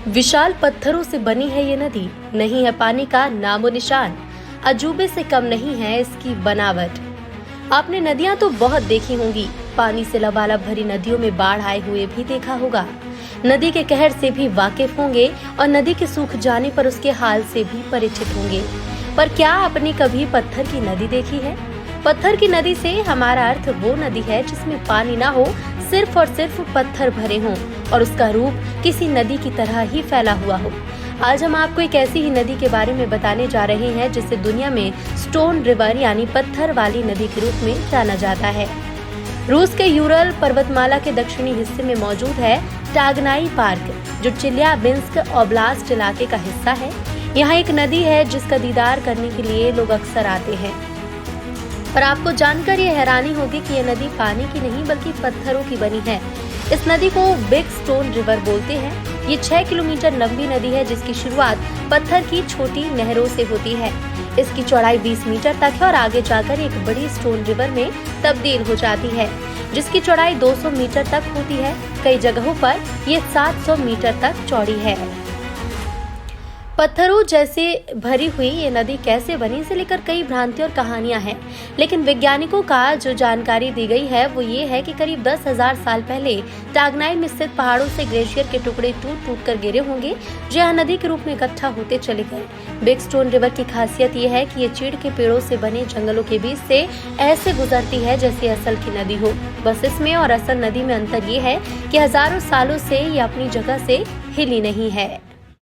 विशाल पत्थरों से बनी है ये नदी, नहीं है पानी का नामो निशान। अजूबे से कम नहीं है इसकी बनावट। आपने नदियां तो बहुत देखी होंगी, पानी से लबालब भरी नदियों में बाढ़ आए हुए भी देखा होगा। नदी के कहर से भी वाकिफ होंगे और नदी के सूख जाने पर उसके हाल से भी परिचित होंगे। पर क्या आपने कभी पत्थर की नदी देखी है? पत्थर की नदी से हमारा अर्थ वो नदी है जिसमें पानी ना हो, सिर्फ और सिर्फ पत्थर भरे हों और उसका रूप किसी नदी की तरह ही फैला हुआ हो। आज हम आपको एक ऐसी ही नदी के बारे में बताने जा रहे हैं जिसे दुनिया में स्टोन रिवर यानी पत्थर वाली नदी के रूप में जाना जाता है। रूस के यूरल पर्वतमाला के दक्षिणी हिस्से में मौजूद है टागनाई पार्क, जो चेल्याबिंस्क ओब्लास्ट इलाके का हिस्सा है। यहाँ एक नदी है जिसका दीदार करने के लिए लोग अक्सर आते हैं। पर आपको जानकर ये हैरानी होगी कि यह नदी पानी की नहीं बल्कि पत्थरों की बनी है। इस नदी को बिग स्टोन रिवर बोलते हैं। ये 6 किलोमीटर लंबी नदी है जिसकी शुरुआत पत्थर की छोटी नहरों से होती है। इसकी चौड़ाई 20 मीटर तक है और आगे जाकर एक बड़ी स्टोन रिवर में तब्दील हो जाती है, जिसकी चौड़ाई 200 मीटर तक होती है। कई जगहों पर ये 700 मीटर तक चौड़ी है। पत्थरों जैसे भरी हुई ये नदी कैसे बनी, इसे लेकर कई भ्रांतियां और कहानियां हैं, लेकिन वैज्ञानिकों का जो जानकारी दी गई है वो ये है कि करीब 10,000 साल पहले टागनाई में स्थित पहाड़ों से ग्लेशियर के टुकड़े टूट कर गिरे होंगे, जो यहाँ नदी के रूप में इकट्ठा होते चले गए। बिग स्टोन रिवर की खासियत ये है कि ये चीड़ के पेड़ों से बने जंगलों के बीच से ऐसे गुजरती है जैसे असल की नदी हो। बस इसमें और असल नदी में अंतर ये है कि हजारों सालों से ये अपनी जगह से हिली नहीं है।